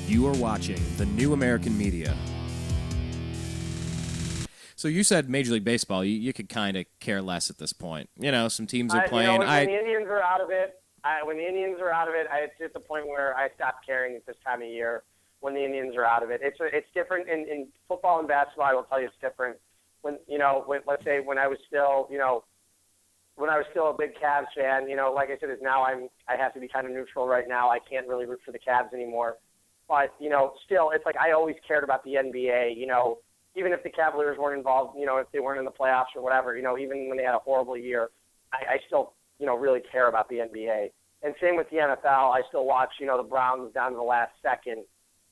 You are watching the New American Media. So you said Major League Baseball. You could kind of care less at this point. You know, some teams are playing. When the Indians are out of it, it's at the point where I stop caring at this time of year. When the Indians are out of it, it's different in football and basketball. I will tell you, it's different. Let's say when I was still a big Cavs fan, like I said, now I have to be kind of neutral right now. I can't really root for the Cavs anymore. But, still, it's like I always cared about the NBA, even if the Cavaliers weren't involved, if they weren't in the playoffs or whatever, even when they had a horrible year, I still, really care about the NBA. And same with the NFL. I still watch, the Browns down to the last second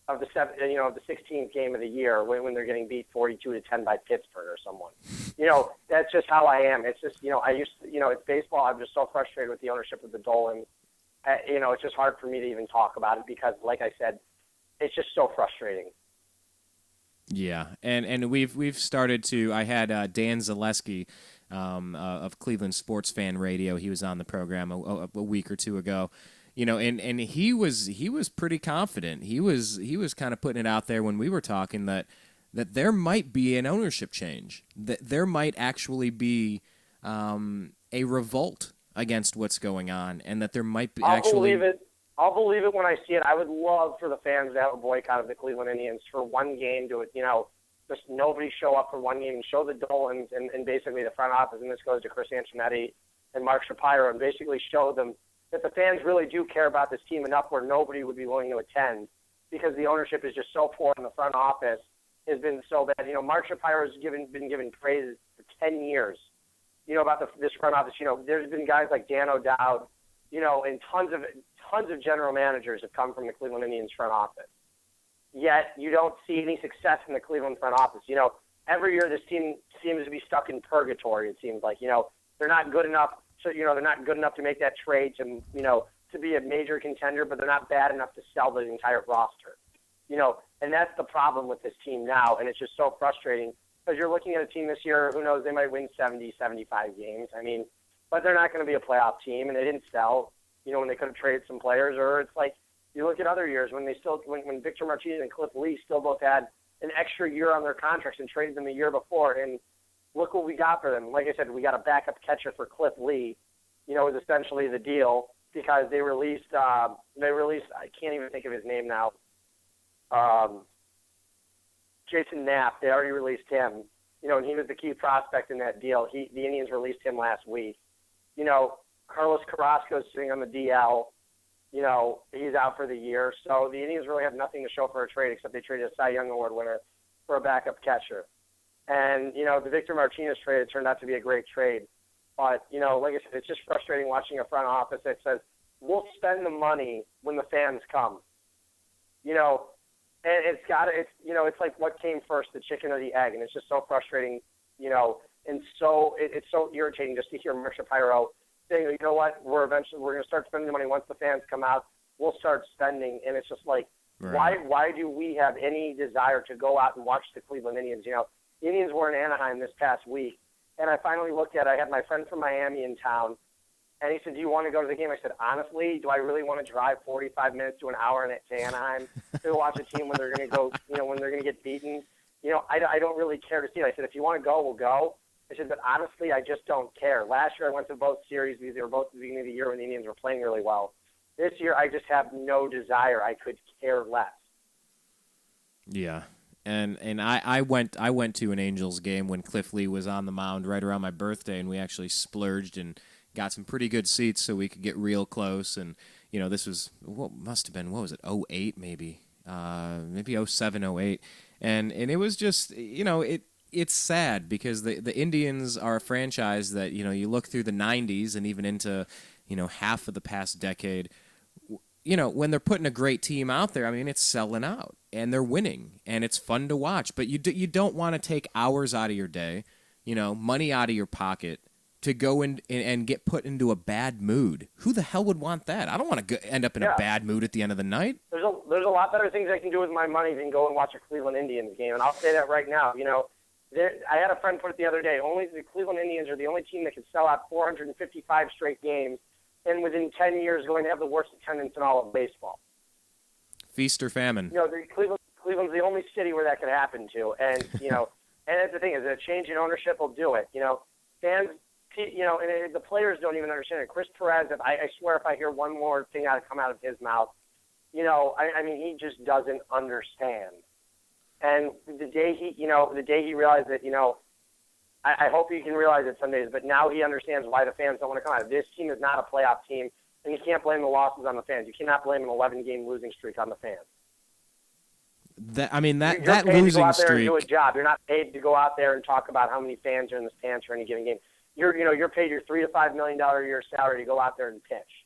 of the 16th game of the year when they're getting beat 42-10 by Pittsburgh or someone. That's just how I am. It's just, it's baseball. I'm just so frustrated with the ownership of the Dolans. It's just hard for me to even talk about it because, like I said, it's just so frustrating. Yeah, and we've started to. I had Dan Zaleski of Cleveland Sports Fan Radio. He was on the program a week or two ago. And he was pretty confident. He was kind of putting it out there when we were talking that there might be an ownership change. That there might actually be a revolt against what's going on, and that there might be I'll believe it when I see it. I would love for the fans to have a boycott of the Cleveland Indians for one game. Do it, just nobody show up for one game and show the Dolans and basically the front office, and this goes to Chris Antonetti and Mark Shapiro, and basically show them that the fans really do care about this team enough where nobody would be willing to attend because the ownership is just so poor and the front office has been so bad. Mark Shapiro has been given praise for 10 years, about this front office. There's been guys like Dan O'Dowd, and tons of general managers have come from the Cleveland Indians front office. Yet you don't see any success in the Cleveland front office. Every year this team seems to be stuck in purgatory. It seems like they're not good enough. So they're not good enough to make that trade to to be a major contender, but they're not bad enough to sell the entire roster. And that's the problem with this team now, and it's just so frustrating because you're looking at a team this year. Who knows? They might win 70, 75 games. But they're not going to be a playoff team, and they didn't sell. When they could have traded some players, or it's like you look at other years when Victor Martinez and Cliff Lee still both had an extra year on their contracts and traded them the year before, and look what we got for them. Like I said, we got a backup catcher for Cliff Lee. Was essentially the deal because they released. I can't even think of his name now. Jason Knapp. They already released him. And he was the key prospect in that deal. The Indians released him last week. Carlos Carrasco's sitting on the DL. He's out for the year. So the Indians really have nothing to show for a trade except they traded a Cy Young Award winner for a backup catcher. And, the Victor Martinez trade, it turned out to be a great trade. But, like I said, it's just frustrating watching a front office that says, we'll spend the money when the fans come. And it's like what came first, the chicken or the egg. And it's just so frustrating, and so it's so irritating just to hear Mark Shapiro saying, you know what, we're going to start spending the money once the fans come out. We'll start spending. And it's just like, right. Why do we have any desire to go out and watch the Cleveland Indians? The Indians were in Anaheim this past week, and I finally I had my friend from Miami in town, and he said, do you want to go to the game? I said, honestly, do I really want to drive 45 minutes to an hour to Anaheim to watch a team when they're going to go, when they're going to get beaten? I don't really care to see it. I said, if you want to go, we'll go. I said, but honestly, I just don't care. Last year I went to both series because they were both at the beginning of the year when the Indians were playing really well. This year I just have no desire. I could care less. Yeah. And I went to an Angels game when Cliff Lee was on the mound right around my birthday, and we actually splurged and got some pretty good seats so we could get real close. And this was what was it, 08 maybe, maybe 07, 08, and it was just it's sad because the Indians are a franchise that you look through the 90s and even into half of the past decade. When they're putting a great team out there, it's selling out and they're winning and it's fun to watch. But you don't want to take hours out of your day, money out of your pocket to go in and get put into a bad mood. Who the hell would want that? I don't want to end up in a bad mood at the end of the night. There's a lot better things I can do with my money than go and watch a Cleveland Indians game, and I'll say that right now. I had a friend put it the other day. Only the Cleveland Indians are the only team that can sell out 455 straight games, and within 10 years going to have the worst attendance in all of baseball. Feast or famine. Cleveland's the only city where that could happen to, and and that's the thing is a change in ownership will do it. Fans, and the players don't even understand it. Chris Perez, I swear, if I hear one more thing come out of his mouth, I mean, he just doesn't understand. And the day he realized that, I hope he can realize it some days, but now he understands why the fans don't want to come out. This team is not a playoff team, and you can't blame the losses on the fans. You cannot blame an 11-game losing streak on the fans. That You're paid to go out there and do a job. You're not paid to go out there and talk about how many fans are in the stands for any given game. You're paid your $3 to $5 million a year salary to go out there and pitch.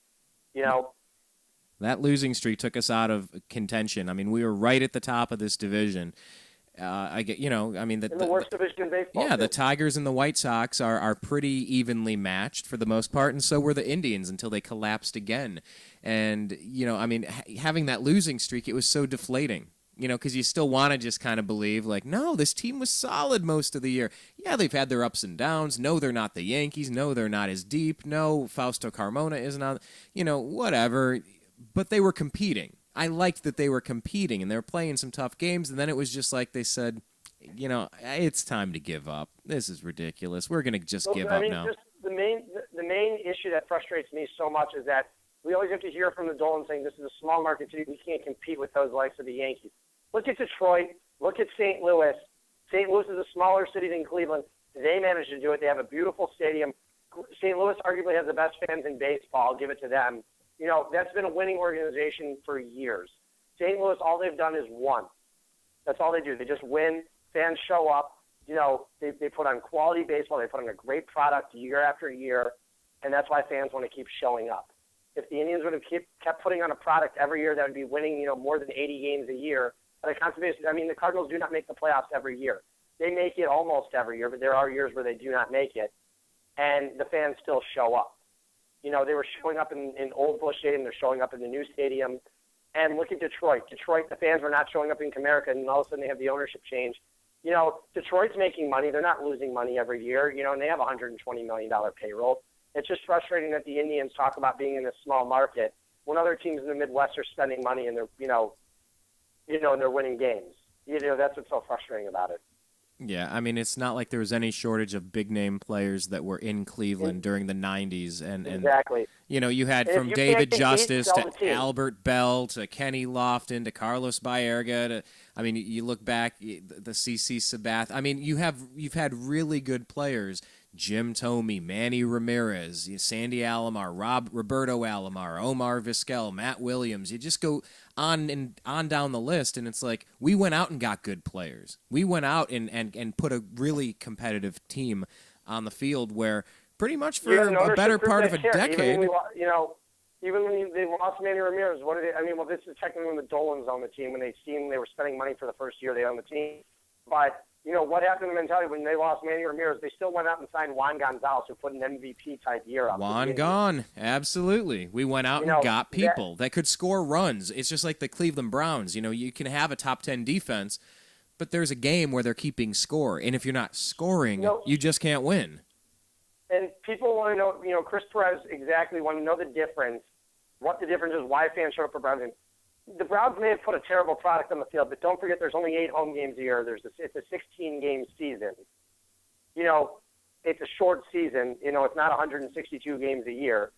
That losing streak took us out of contention. I mean, we were right at the top of this division. The worst division in baseball. Yeah, the Tigers and the White Sox are pretty evenly matched for the most part, and so were the Indians until they collapsed again. And having that losing streak, it was so deflating. Because you still want to just kind of believe, like, no, this team was solid most of the year. Yeah, they've had their ups and downs. No, they're not the Yankees. No, they're not as deep. No, Fausto Carmona isn't on, whatever. But they were competing. I liked that they were competing, and they were playing some tough games, and then it was just like they said, it's time to give up. This is ridiculous. We're going to just give up now. Just the main issue that frustrates me so much is that we always have to hear from the Dolans saying this is a small market city. We can't compete with those likes of the Yankees. Look at Detroit. Look at St. Louis. St. Louis is a smaller city than Cleveland. They managed to do it. They have a beautiful stadium. St. Louis arguably has the best fans in baseball. I'll give it to them. That's been a winning organization for years. St. Louis, all they've done is won. That's all they do. They just win. Fans show up. They put on quality baseball. They put on a great product year after year, and that's why fans want to keep showing up. If the Indians would have kept putting on a product every year that would be winning, more than 80 games a year, on a constant basis, the Cardinals do not make the playoffs every year. They make it almost every year, but there are years where they do not make it, and the fans still show up. They were showing up in Old Busch Stadium. They're showing up in the new stadium. And look at Detroit. Detroit, the fans were not showing up in Comerica, and all of a sudden they have the ownership change. Detroit's making money. They're not losing money every year, and they have a $120 million payroll. It's just frustrating that the Indians talk about being in a small market when other teams in the Midwest are spending money and they're, and they're winning games. That's what's so frustrating about it. Yeah, it's not like there was any shortage of big-name players that were in Cleveland during the 90s. And exactly. You had from David Justice to Albert Bell to Kenny Lofton to Carlos Baerga to, you look back, the CC Sabath. You've had really good players. Jim Thome, Manny Ramirez, Sandy Alomar, Roberto Alomar, Omar Vizquel, Matt Williams. You just go on and on down the list, and it's like we went out and got good players. We went out and put a really competitive team on the field where pretty much for a better part of a decade. Even when they lost Manny Ramirez, what did they? This is technically when the Dolans owned the team, when they were spending money for the first year they owned the team. But what happened to the mentality when they lost Manny Ramirez? They still went out and signed Juan Gonzalez, who put an MVP-type year up. Juan gone, absolutely. We went out and got people that could score runs. It's just like the Cleveland Browns. You can have a top 10 defense, but there's a game where they're keeping score, and if you're not scoring, you just can't win. And people want to know, Chris Perez exactly want to know the difference, what the difference is, why fans show up for Browns. The Browns may have put a terrible product on the field, but don't forget there's only 8 home games a year. It's a 16-game season. It's a short season. It's not 162 games a year.